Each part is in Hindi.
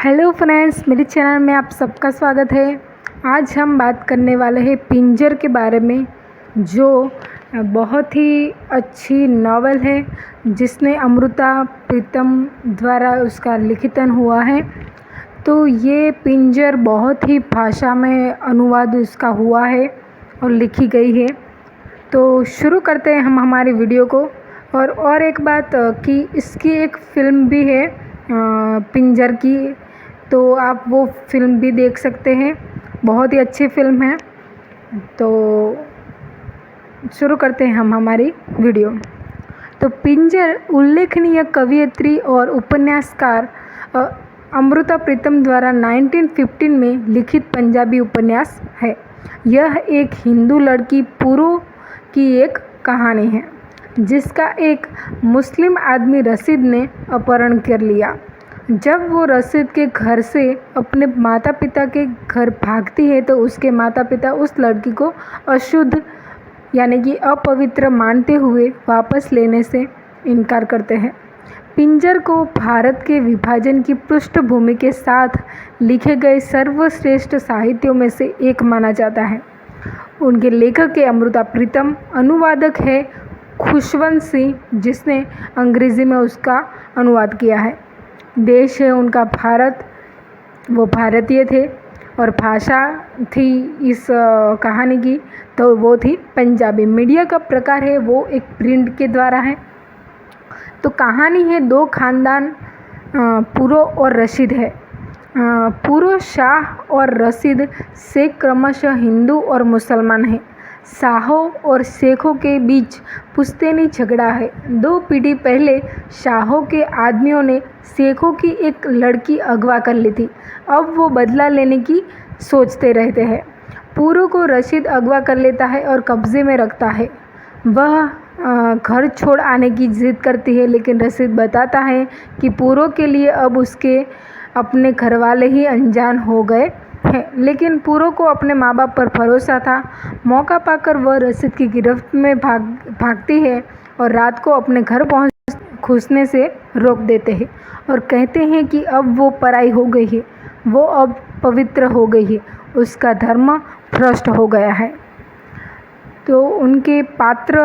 हेलो फ्रेंड्स, मेरे चैनल में आप सबका स्वागत है। आज हम बात करने वाले हैं पिंजर के बारे में, जो बहुत ही अच्छी नावल है जिसने अमृता प्रीतम द्वारा उसका लिखितन हुआ है। तो ये पिंजर बहुत ही भाषा में अनुवाद इसका हुआ है और लिखी गई है। तो शुरू करते हैं हम हमारी वीडियो को। और एक बात कि इसकी एक फ़िल्म भी है पिंजर की, तो आप वो फ़िल्म भी देख सकते हैं। बहुत ही अच्छी फ़िल्म है। तो शुरू करते हैं हम हमारी वीडियो। तो पिंजर उल्लेखनीय कवयित्री और उपन्यासकार अमृता प्रीतम द्वारा 1915 में लिखित पंजाबी उपन्यास है। यह एक हिंदू लड़की पूरो की एक कहानी है जिसका एक मुस्लिम आदमी रशीद ने अपहरण कर लिया। जब वो रशीद के घर से अपने माता पिता के घर भागती है तो उसके माता पिता उस लड़की को अशुद्ध यानी कि अपवित्र मानते हुए वापस लेने से इनकार करते हैं। पिंजर को भारत के विभाजन की पृष्ठभूमि के साथ लिखे गए सर्वश्रेष्ठ साहित्यों में से एक माना जाता है। उनके लेखक के अमृता प्रीतम, अनुवादक है खुशवंत सिंह जिसने अंग्रेज़ी में उसका अनुवाद किया है। देश है उनका भारत, वो भारतीय थे और भाषा थी इस कहानी की तो वो थी पंजाबी। मीडिया का प्रकार है वो एक प्रिंट के द्वारा है। तो कहानी है दो खानदान पूरो और रशीद है। पूरो शाह और रशीद शेख क्रमशः हिंदू और मुसलमान हैं। शाहों और शेखों के बीच पुश्तैनी झगड़ा है। 2 पीढ़ी पहले शाहों के आदमियों ने शेखों की एक लड़की अगवा कर ली थी। अब वो बदला लेने की सोचते रहते हैं। पूरो को रशीद अगवा कर लेता है और कब्जे में रखता है। वह घर छोड़ आने की जिद करती है, लेकिन रशीद बताता है कि पूरो के लिए अब उसके अपने घर वाले ही अनजान हो गए हैं। लेकिन पूरो को अपने माँ बाप पर भरोसा था। मौका पाकर वह रशीद की गिरफ्त में भागती है और रात को अपने घर घुसने से रोक देते हैं और कहते हैं कि अब वो पराई हो गई है, वो अब पवित्र हो गई है, उसका धर्म भ्रष्ट हो गया है। तो उनके पात्र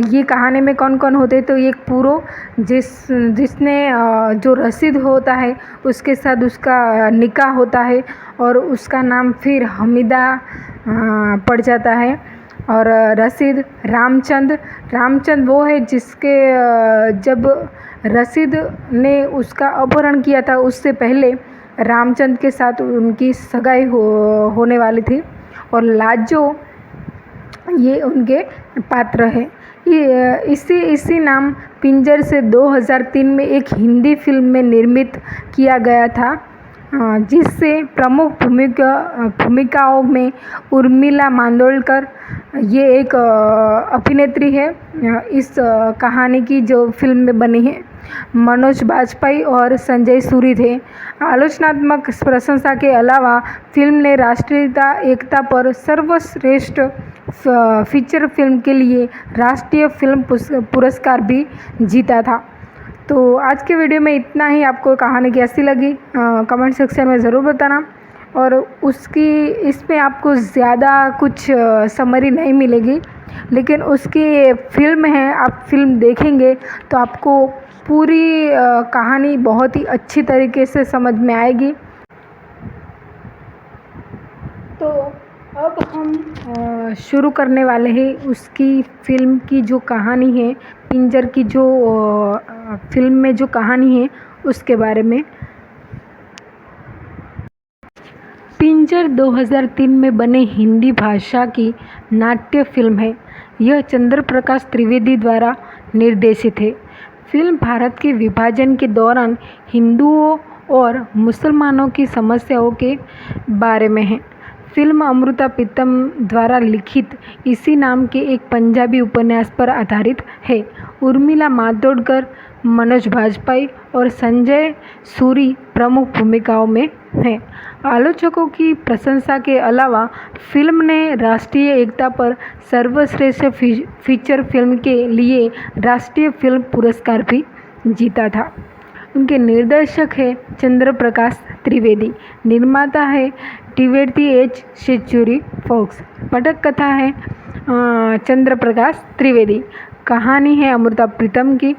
ये कहानी में कौन कौन होते हैं? तो एक पूरो जिसने जो रशीद होता है उसके साथ उसका निकाह होता है और उसका नाम फिर हमीदा पड़ जाता है। और रशीद रामचंद वो है जिसके जब रशीद ने उसका अपहरण किया था उससे पहले रामचंद के साथ उनकी सगाई होने वाली थी। और लाजो ये उनके पात्र है। इसी नाम पिंजर से 2003 में एक हिंदी फिल्म में निर्मित किया गया था, जिससे प्रमुख भूमिकाओं में उर्मिला मातोंडकर ये एक अभिनेत्री है इस कहानी की जो फिल्म में बनी है। मनोज बाजपेयी और संजय सूरी थे। आलोचनात्मक प्रशंसा के अलावा फिल्म ने राष्ट्रीय एकता पर सर्वश्रेष्ठ फीचर फिल्म के लिए राष्ट्रीय फिल्म पुरस्कार भी जीता था। तो आज के वीडियो में इतना ही। आपको कहानी कैसी लगी कमेंट सेक्शन में ज़रूर बताना। और इसमें आपको ज़्यादा कुछ समरी नहीं मिलेगी, लेकिन उसकी फिल्म है, आप फिल्म देखेंगे तो आपको पूरी कहानी बहुत ही अच्छी तरीके से समझ में आएगी। तो अब हम शुरू करने वाले हैं उसकी फ़िल्म की जो कहानी है, पिंजर की जो फिल्म में जो कहानी है उसके बारे में। पिंजर 2003 में बने हिंदी भाषा की नाट्य फिल्म है। यह चंद्र प्रकाश त्रिवेदी द्वारा निर्देशित है। फिल्म भारत के विभाजन के दौरान हिंदुओं और मुसलमानों की समस्याओं के बारे में है। फिल्म अमृता प्रीतम द्वारा लिखित इसी नाम के एक पंजाबी उपन्यास पर आधारित है। उर्मिला मातोंडकर, मनोज बाजपेयी और संजय सूरी प्रमुख भूमिकाओं में हैं। आलोचकों की प्रशंसा के अलावा फिल्म ने राष्ट्रीय एकता पर सर्वश्रेष्ठ फीचर फिल्म के लिए राष्ट्रीय फिल्म पुरस्कार भी जीता था। उनके निर्देशक है चंद्र प्रकाश त्रिवेदी। निर्माता है टीवेटी एच सेंचुरी फॉक्स। पटक कथा है चंद्र प्रकाश त्रिवेदी। कहानी है अमृता प्रीतम की।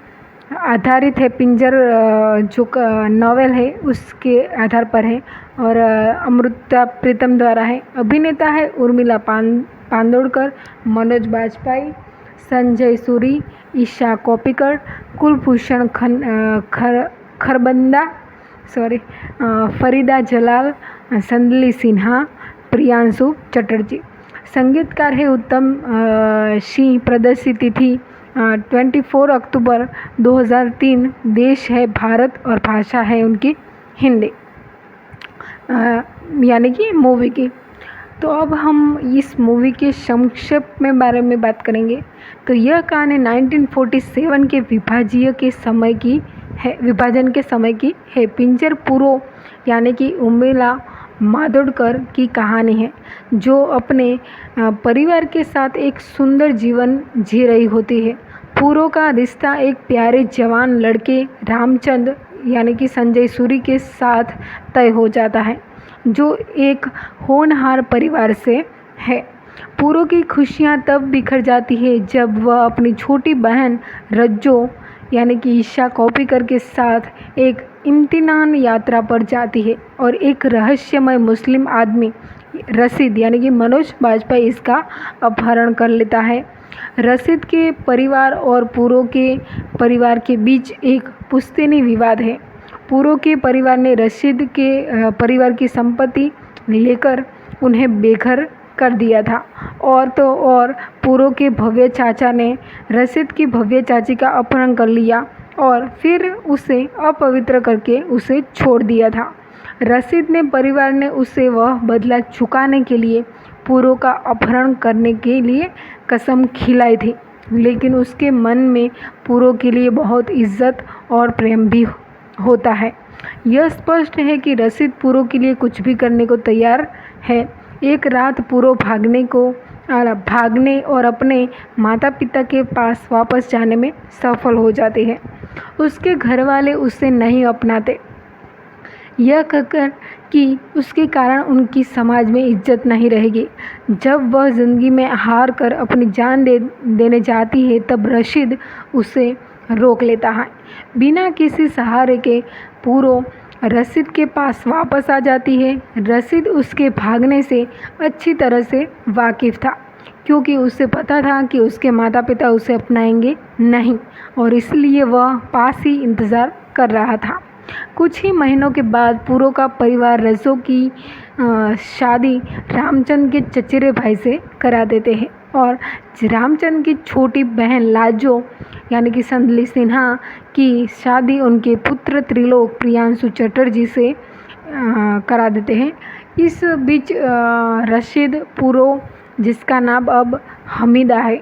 आधारित है पिंजर जो नॉवेल है उसके आधार पर है और अमृता प्रीतम द्वारा है। अभिनेता है उर्मिला पांदोड़कर, मनोज बाजपेयी, संजय सूरी, ईशा कोप्पिकर, कुलभूषण खरबंदा फरीदा जलाल, संदली सिन्हा, प्रियांशु चटर्जी। संगीतकार है उत्तम सिंह। प्रदर्शित तिथि 24 अक्टूबर 2003। देश है भारत और भाषा है उनकी हिंदी, यानी कि मूवी की। तो अब हम इस मूवी के संक्षेप में बारे में बात करेंगे। तो यह कहानी 1947 के विभाजन के समय की है। पिंजर पुरो यानी कि उर्मिला मातोंडकर की कहानी है, जो अपने परिवार के साथ एक सुंदर जीवन जी रही होती है। पुरो का रिश्ता एक प्यारे जवान लड़के रामचंद्र यानी कि संजय सूरी के साथ तय हो जाता है, जो एक होनहार परिवार से है। पुरो की खुशियां तब बिखर जाती है जब वह अपनी छोटी बहन रज्जो यानी कि ईशा कोप्पिकर के साथ एक इम्तिहान यात्रा पर जाती है और एक रहस्यमय मुस्लिम आदमी रशीद यानी कि मनोज बाजपेयी इसका अपहरण कर लेता है। रशीद के परिवार और पुरो के परिवार के बीच एक पुश्तैनी विवाद है। पुरो के परिवार ने रशीद के परिवार की संपत्ति लेकर उन्हें बेघर कर दिया था और पुरो के भव्य चाचा ने रशीद की भव्य चाची का अपहरण कर लिया और फिर उसे अपवित्र करके उसे छोड़ दिया था। रशीद ने परिवार ने उसे वह बदला चुकाने के लिए पुरो का अपहरण करने के लिए कसम खिलाई थी, लेकिन उसके मन में पुरो के लिए बहुत इज्जत और प्रेम भी होता है। यह स्पष्ट है कि रशीद पुरो के लिए कुछ भी करने को तैयार है। एक रात पुरो भागने और अपने माता पिता के पास वापस जाने में सफल हो जाते हैं। उसके घर वाले उसे नहीं अपनाते, यह कहकर कि उसके कारण उनकी समाज में इज्जत नहीं रहेगी। जब वह ज़िंदगी में हार कर अपनी जान देने जाती है, तब रशीद उसे रोक लेता है। बिना किसी सहारे के पुरो रशीद के पास वापस आ जाती है। रशीद उसके भागने से अच्छी तरह से वाकिफ़ था, क्योंकि उसे पता था कि उसके माता पिता उसे अपनाएंगे नहीं, और इसलिए वह पास ही इंतज़ार कर रहा था। कुछ ही महीनों के बाद पुरो का परिवार रज्जो की शादी रामचंद्र के चचेरे भाई से करा देते हैं और रामचंद्र की छोटी बहन लाजो यानी कि संदली सिन्हा की शादी उनके पुत्र त्रिलोक प्रियांशु चटर्जी से करा देते हैं। इस बीच रशीद पुरो, जिसका नाम अब हमीदा है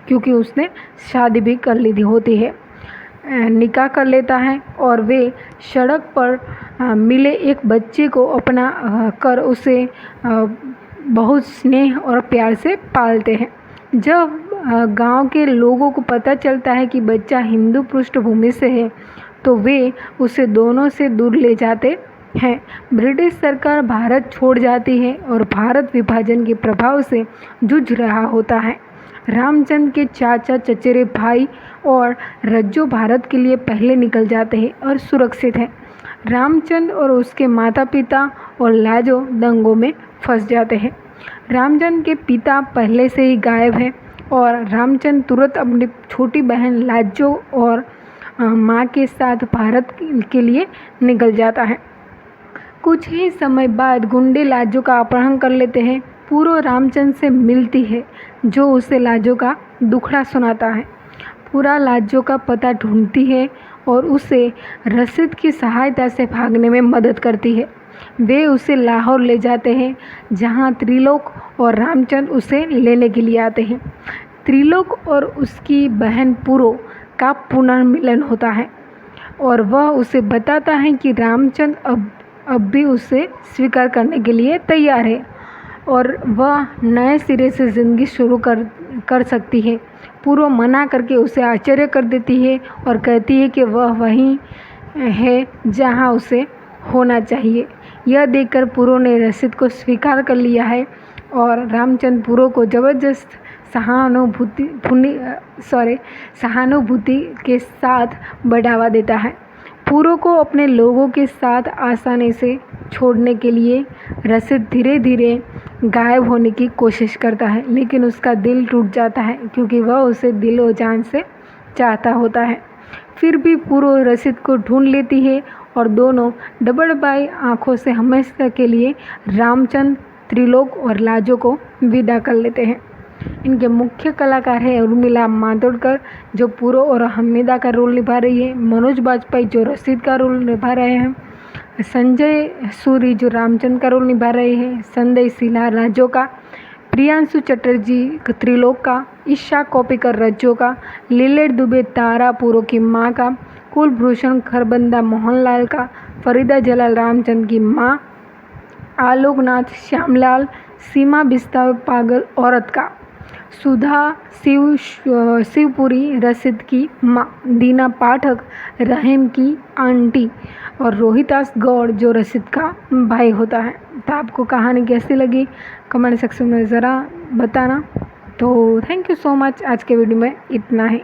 क्योंकि उसने शादी भी कर ली होती है, निकाह कर लेता है और वे सड़क पर मिले एक बच्चे को अपना कर उसे बहुत स्नेह और प्यार से पालते हैं। जब गांव के लोगों को पता चलता है कि बच्चा हिंदू पृष्ठभूमि से है, तो वे उसे दोनों से दूर ले जाते हैं। ब्रिटिश सरकार भारत छोड़ जाती है और भारत विभाजन के प्रभाव से जूझ रहा होता है। रामचंद्र के चाचा, चचेरे भाई और रज्जो भारत के लिए पहले निकल जाते हैं और सुरक्षित हैं। रामचंद्र और उसके माता पिता और लाजो दंगों में फंस जाते हैं। रामचंद्र के पिता पहले से ही गायब हैं और रामचंद्र तुरंत अपनी छोटी बहन लाजो और माँ के साथ भारत के लिए निकल जाता है। कुछ ही समय बाद गुंडे लाजो का अपहरण कर लेते हैं। पुरो रामचंद्र से मिलती है, जो उसे लाजो का दुखड़ा सुनाता है। पूरा लाजो का पता ढूंढती है और उसे रशीद की सहायता से भागने में मदद करती है। वे उसे लाहौर ले जाते हैं, जहां त्रिलोक और रामचंद्र उसे लेने के लिए आते हैं। त्रिलोक और उसकी बहन पुरो का पुनर्मिलन होता है और वह उसे बताता है कि रामचंद्र अब भी उसे स्वीकार करने के लिए तैयार है और वह नए सिरे से ज़िंदगी शुरू कर सकती है। पुरो मना करके उसे आश्चर्य कर देती है और कहती है कि वह है जहां उसे होना चाहिए। यह देखकर पुरो ने रसीद को स्वीकार कर लिया है और रामचंद्र पुरो को जबरदस्त सहानुभूति के साथ बढ़ावा देता है। पुरो को अपने लोगों के साथ आसानी से छोड़ने के लिए रसीद धीरे धीरे गायब होने की कोशिश करता है, लेकिन उसका दिल टूट जाता है क्योंकि वह उसे दिलो जान से चाहता होता है। फिर भी पुरो रसीद को ढूंढ लेती है और दोनों डबडबाई आंखों से हमेशा के लिए रामचंद्र, त्रिलोक और लाजो को विदा कर लेते हैं। इनके मुख्य कलाकार हैं उर्मिला मातोंडकर जो पुरो और हमीदा का रोल निभा रही है, मनोज बाजपेयी जो रसीद का रोल निभा रहे हैं, संजय सूरी जो रामचंद्र का रोल निभा रहे हैं, संजय सिन्हा लाजो का, प्रियांशु चटर्जी त्रिलोक का, ईशा कोप्पिकर रज्जो का, लीलेट दुबे तारा पुरो की माँ का, कुलभूषण खरबंदा मोहनलाल का, फरीदा जलाल रामचंद्र की माँ, आलोकनाथ श्यामलाल, सीमा बिस्ता पागल औरत का, सुधा शिवपुरी रसीद की माँ, दीना पाठक रहीम की आंटी और रोहितास गौड़ जो रसीद का भाई होता है। तो आपको कहानी कैसी लगी कमेंट सेक्शन में ज़रा बताना। तो थैंक यू सो मच। आज के वीडियो में इतना ही।